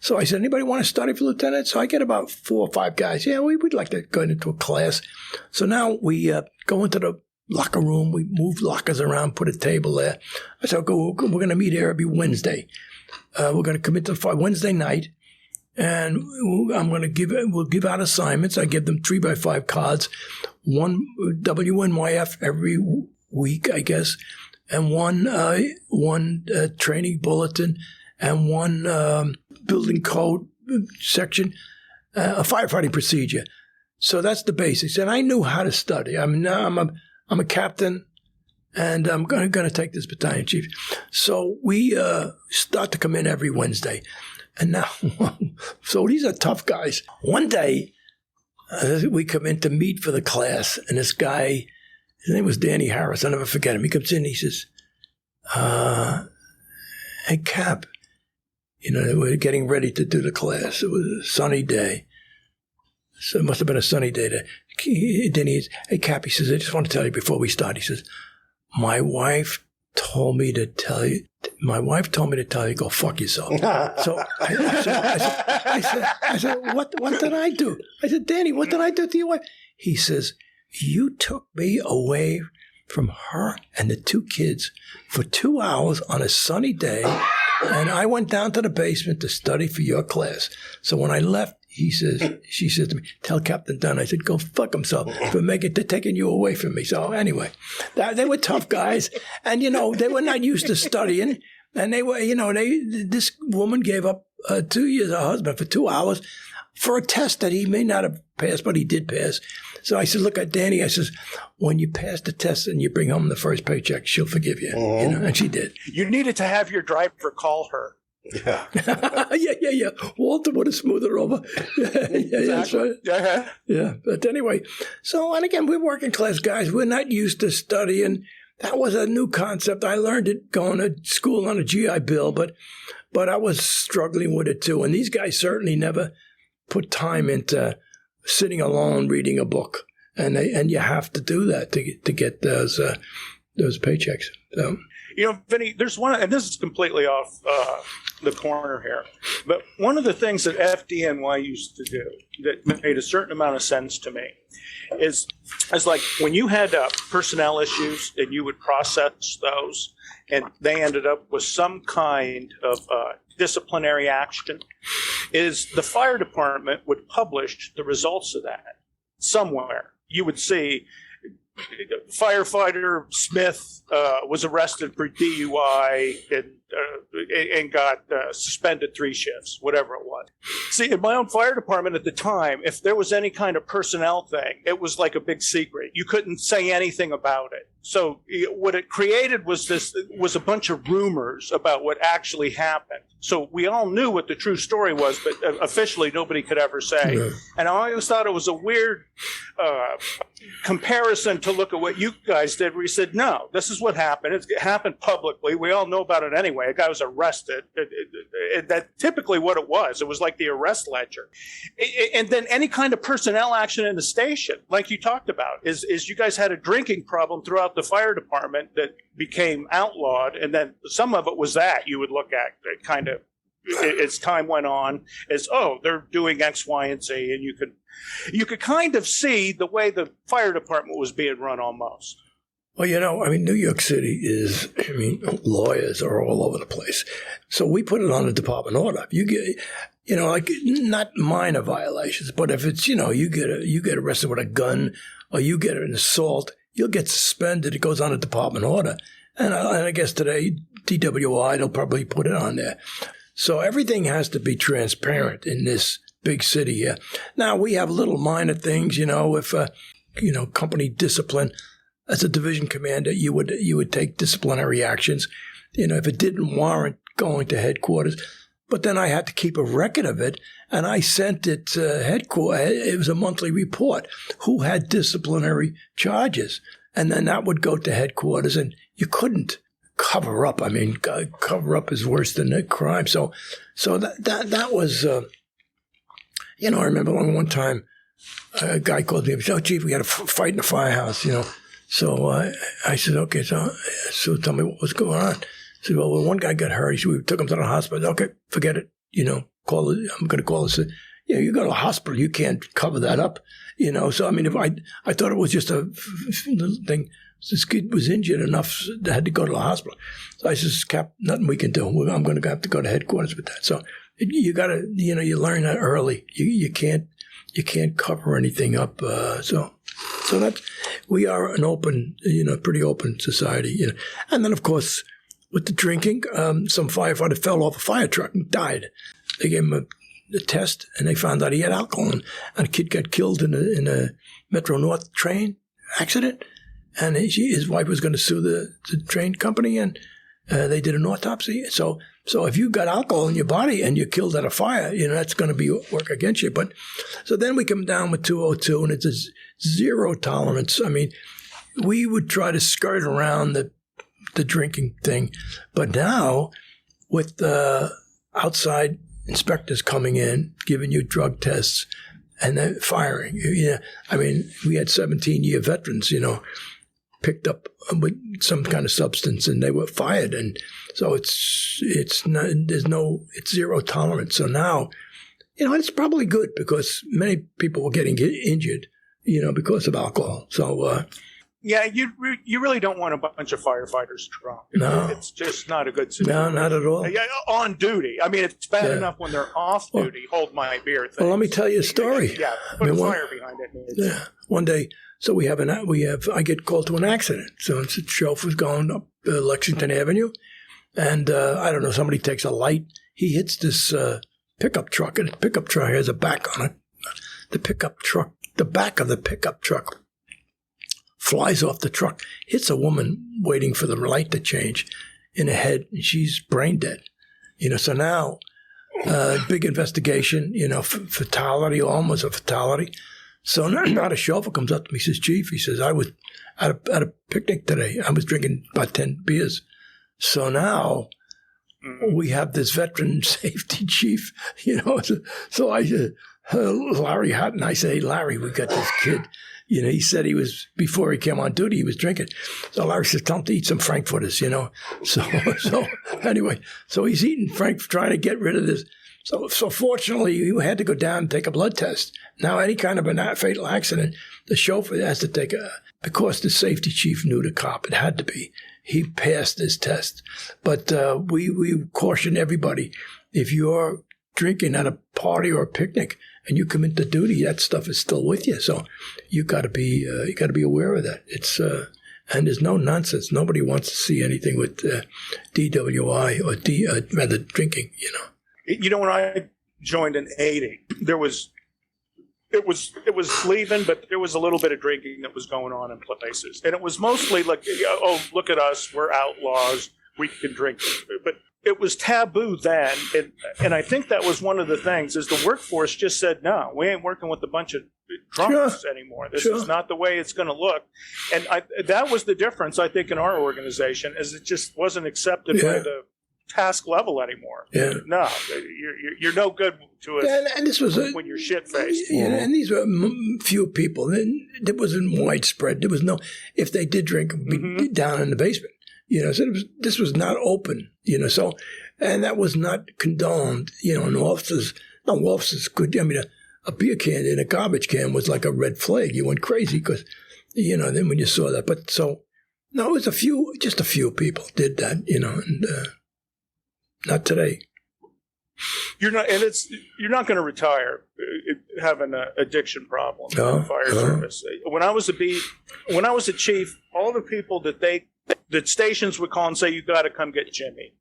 So I said, anybody want to study for lieutenant? So I get about 4 or 5 guys. Yeah, we would like to go into a class. So now we go into the locker room. We move lockers around, put a table there. I said, we're going to meet here every Wednesday. We're going to come into the Wednesday night. And we'll give out assignments. I give them 3x5 cards, 1 WNYF every week, I guess, and one training bulletin, and 1 building code section, a firefighting procedure. So that's the basics. And I knew how to study. I'm a captain, and I'm going to take this battalion chief. So we start to come in every Wednesday. And now, so these are tough guys. One day, we come in to meet for the class, and this guy, his name was Danny Harris. I'll never forget him. He comes in, he says, hey, Cap, we're getting ready to do the class. It was a sunny day. So it must have been a sunny day there. Then hey, Cap, he says, I just want to tell you before we start. He says, my wife told me to tell you, go fuck yourself. So I said, what did I do? I said, Danny, what did I do to your wife? He says, you took me away from her and the 2 kids for 2 hours on a sunny day, and I went down to the basement to study for your class. So when I left, she says to me, tell Captain Dunn. I said, go fuck himself for taking you away from me. So anyway, they were tough guys. And, they were not used to studying. And they were, this woman gave up 2 years, her husband, for 2 hours for a test that he may not have passed, but he did pass. So I said, look at Danny. I says, when you pass the test and you bring home the first paycheck, she'll forgive you. And she did. You needed to have your driver call her. Yeah. yeah. Walter would have smoothed her over. Exactly. That's right. Yeah. But anyway, and again, we're working class guys. We're not used to studying. That was a new concept. I learned it going to school on a GI Bill, but I was struggling with it too. And these guys certainly never put time into sitting alone reading a book. And you have to do that to get those paychecks. So. Vinny, there's one, and this is completely off the corner here, but one of the things that FDNY used to do that made a certain amount of sense to me is like when you had personnel issues and you would process those and they ended up with some kind of disciplinary action, is the fire department would publish the results of that somewhere. You would see firefighter Smith was arrested for DUI and got suspended 3 shifts, whatever it was. See, in my own fire department at the time, if there was any kind of personnel thing, it was like a big secret. You couldn't say anything about it. So what it created was a bunch of rumors about what actually happened. So we all knew what the true story was, but officially nobody could ever say. Yeah. And I always thought it was a weird comparison to look at what you guys did, where you said, no, this is what happened. It happened publicly. We all know about it anyway. A guy was arrested. That's typically what it was. It was like the arrest ledger. And then any kind of personnel action in the station, like you talked about, is you guys had a drinking problem throughout the fire department that became outlawed. And then some of it was that you would look at kind of as time went on as, they're doing X, Y, and Z. And you could kind of see the way the fire department was being run almost. Well, New York City lawyers are all over the place. So we put it on a department order. You get, like not minor violations, but if it's, you get arrested with a gun or you get an assault, you'll get suspended. It goes on a department order. And I guess today, DWI, they'll probably put it on there. So everything has to be transparent in this big city here. Now, we have little minor things, if, company discipline. As a division commander, you would take disciplinary actions, if it didn't warrant going to headquarters. But then I had to keep a record of it, and I sent it to headquarters. It was a monthly report. Who had disciplinary charges? And then that would go to headquarters, and you couldn't cover up. Cover up is worse than a crime. So that was, I remember one time a guy called me and said, Chief, we had a fight in the firehouse, So I said, okay, so tell me what was going on. I said, well, one guy got hurt. He said, we took him to the hospital. Okay, forget it. I'm going to call this. You go to a hospital, you can't cover that up. So if I thought it was just a little thing. This kid was injured enough that had to go to the hospital. So I said, Cap, nothing we can do. I'm going to have to go to headquarters with that. So you got to, you learn that early. You can't cover anything up. So that's, we are an open, pretty open society, And then, of course, with the drinking, some firefighter fell off a fire truck and died. They gave him a test, and they found out he had alcohol. And a kid got killed in a Metro North train accident. And his wife was going to sue the train company, and they did an autopsy. So if you got alcohol in your body and you're killed at a fire, that's going to work against you. But so then we come down with 202, and it's a zero tolerance. We would try to skirt around the drinking thing, but now with the outside inspectors coming in, giving you drug tests, and then firing. We had 17-year veterans, picked up with some kind of substance, and they were fired. And so it's zero tolerance. So now, it's probably good because many people were getting injured, because of alcohol. So, Yeah, you really don't want a bunch of firefighters drunk. No. It's just not a good situation. No, not at all. Yeah, on duty. I mean, it's bad enough when they're off duty. Hold my beer thing. Well, let me tell you a story. Yeah, put a fire behind it. Yeah, one day. So I get called to an accident. So it's a chauffeur's going up Lexington Avenue, and I don't know, somebody takes a light. He hits this pickup truck, and the pickup truck has a back on it. The back of the pickup truck flies off the truck, hits a woman waiting for the light to change in the head, and she's brain dead. So now, big investigation, fatality, almost a fatality. So now the chauffeur comes up to me, says, Chief, he says, I was at a picnic today. I was drinking about 10 beers. So now we have this veteran safety chief, So I said, Larry Hutton, I say, hey, Larry, we got this kid. He said before he came on duty, he was drinking. So Larry says, tell him to eat some Frankfurters, So anyway, so he's eating trying to get rid of this. So fortunately, you had to go down and take a blood test. Now, any kind of a fatal accident, the chauffeur has to take because the safety chief knew the cop, it had to be. He passed this test. But we caution everybody, if you're drinking at a party or a picnic and you come into duty, that stuff is still with you. So you got to be aware of that. It's and there's no nonsense. Nobody wants to see anything with DWI or rather drinking. When I joined in '80, it was leaving, but there was a little bit of drinking that was going on in places, and it was mostly like, oh, look at us, we're outlaws, we can drink, but it was taboo then, and I think that was one of the things is the workforce just said, no, we ain't working with a bunch of drunks anymore. This is not the way it's going to look, and that was the difference, I think, in our organization, is it just wasn't accepted by the task level anymore. Yeah. No, you're no good to us and this was when you're shit-faced. And these were few people. It wasn't widespread. There was no, if they did drink, it would be down in the basement. So this was not open, so, and that was not condoned, and officers could, a beer can in a garbage can was like a red flag. You went crazy because, then when you saw that. But so, no, it was just a few people did that, and not today. You're not going to retire having an addiction problem in the fire service. When I was a chief, all the people that stations would call and say, you got to come get Jimmy.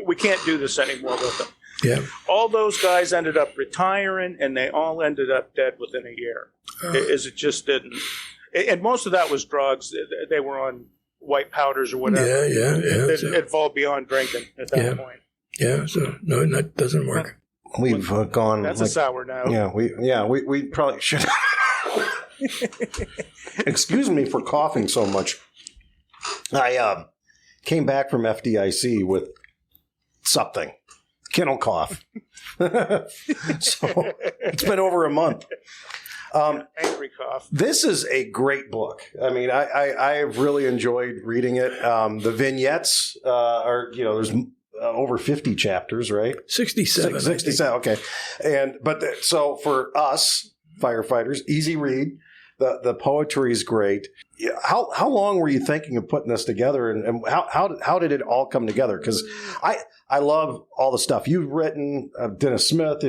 We can't do this anymore with him. Yeah. All those guys ended up retiring, and they all ended up dead within a year. It just didn't. And most of that was drugs. They were on white powders or whatever. It fall beyond drinking at that point. Yeah, so no, that doesn't work. We've gone. That's a sour note. We probably should. Excuse me for coughing so much. I came back from FDIC with something, kennel cough. So it's been over a month. Angry cough. This is a great book. I mean, I've really enjoyed reading it. The vignettes are, there's over 50 chapters, right? 67. 67, okay. So for us firefighters, easy read. The poetry is great. How long were you thinking of putting this together, and how did it all come together? Because I love all the stuff you've written. Dennis Smith,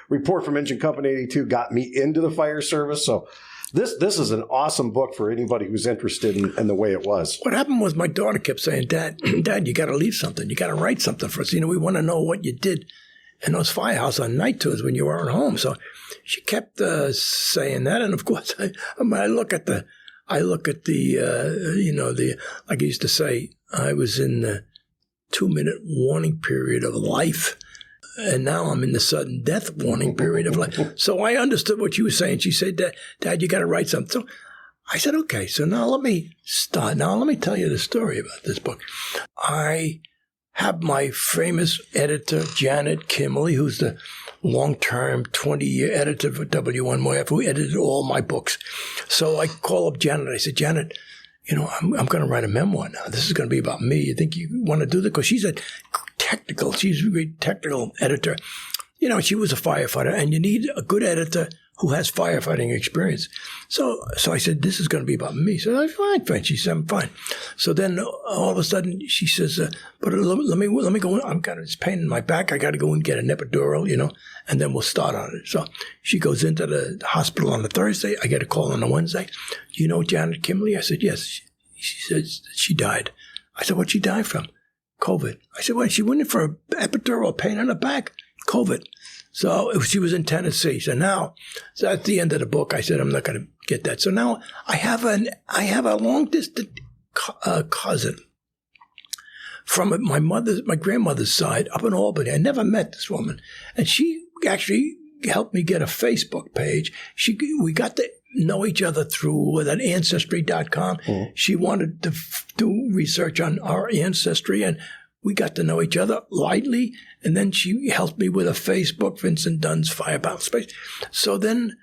Report from Engine Company 82 got me into the fire service. So this is an awesome book for anybody who's interested in the way it was. What happened was my daughter kept saying, Dad, you got to leave something. You got to write something for us. We want to know what you did in those firehouse on night tours when you weren't home. So she kept saying that, and of course, I look at the, like I used to say, I was in the 2-minute warning period of life, and now I'm in the sudden death warning period of life. So I understood what she was saying. She said, Dad, you got to write something. So I said, okay. So now let me start. Now let me tell you the story about this book. I have my famous editor, Janet Kimberly, who's the long-term 20-year editor for W1YF, who edited all my books. So I call up Janet. I said, Janet, I'm going to write a memoir now. This is going to be about me. You think you want to do that? Because she's a great technical editor. She was a firefighter, and you need a good editor who has firefighting experience. So I said, this is going to be about me. So I said, fine. She said, I'm fine. So then all of a sudden she says, but let me go. I'm kind of, it's pain in my back. I got to go and get an epidural, and then we'll start on it. So she goes into the hospital on a Thursday. I get a call on a Wednesday. Do you know Janet Kimberly? I said, yes. She said she died. I said, what'd she die from? COVID. I said, well, she went in for an epidural, pain in her back, COVID. So she was in Tennessee. So at the end of the book, I said, I'm not going to get that. So now I have a long distance cousin from my grandmother's side up in Albany. I never met this woman. And she actually helped me get a Facebook page. We got to know each other through that Ancestry.com. Mm-hmm. She wanted to do research on our ancestry, and we got to know each other lightly. And then she helped me with a Facebook, Vincent Dunn's Firebound Space. So then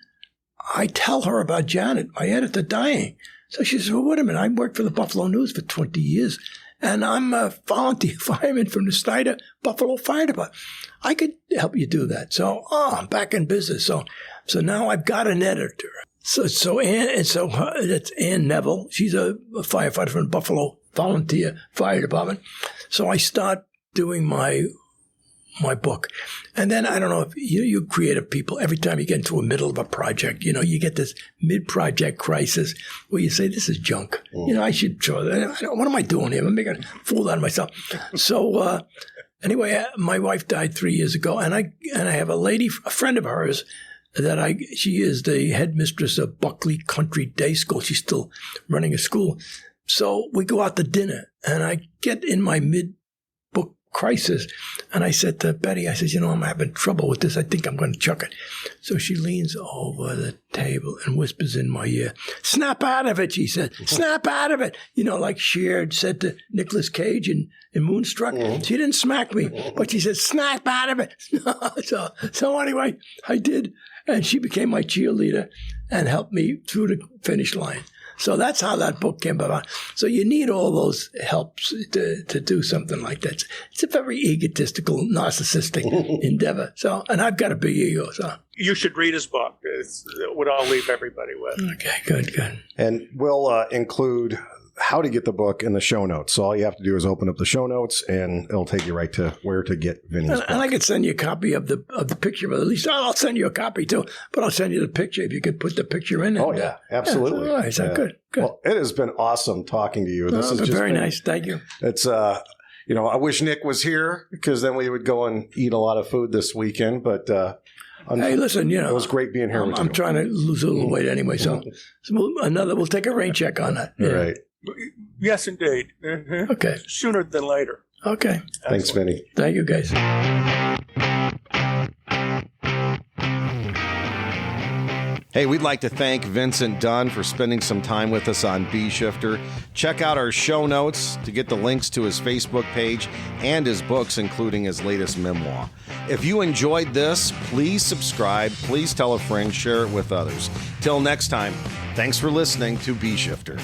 I tell her about Janet, my editor, dying. So she says, well, wait a minute. I worked for the Buffalo News for 20 years, and I'm a volunteer fireman from the Snyder Buffalo Fire Department. I could help you do that. So, I'm back in business. So now I've got an editor. So that's Ann Neville. She's a firefighter from the Buffalo Volunteer Fire Department. So I start doing my book. And then I don't know if you creative people, every time you get into the middle of a project, you get this mid-project crisis where you say, this is junk. I should show that. What am I doing here? I'm making a fool out of myself. So anyway, my wife died 3 years ago, and I have a friend of hers she is the headmistress of Buckley Country Day School. She's still running a school. So we go out to dinner, and I get in my mid-book crisis, and I said to Betty, I said, I'm having trouble with this. I think I'm going to chuck it. So she leans over the table and whispers in my ear, snap out of it, she said. Snap out of it. Like Cher said to Nicolas Cage in Moonstruck. She didn't smack me, but she said, snap out of it. So anyway, I did. And she became my cheerleader and helped me through the finish line. So that's how that book came about. So you need all those helps to do something like that. It's a very egotistical, narcissistic endeavor. So, and I've got a big ego. So you should read his book. It's what I'll leave everybody with. Okay, good. And we'll include how to get the book in the show notes. So all you have to do is open up the show notes, and it'll take you right to where to get Vinny's book. And I could send you a copy of the picture, but at least I'll send you a copy too. But I'll send you the picture if you could put the picture in. Oh yeah, absolutely. Yeah, all right, so good. Well, it has been awesome talking to you. This is just very nice. Thank you. It's I wish Nick was here, because then we would go and eat a lot of food this weekend. But hey, listen, it was great being here with you. I'm trying to lose a little weight anyway, so we'll take a rain check on that. Yeah. Right. Yes, indeed. Mm-hmm. Okay. Sooner than later. Okay. Thanks, Vinny. Thank you, guys. Hey, we'd like to thank Vincent Dunn for spending some time with us on Bee Shifter. Check out our show notes to get the links to his Facebook page and his books, including his latest memoir. If you enjoyed this, please subscribe. Please tell a friend, share it with others. Till next time, thanks for listening to Bee Shifter.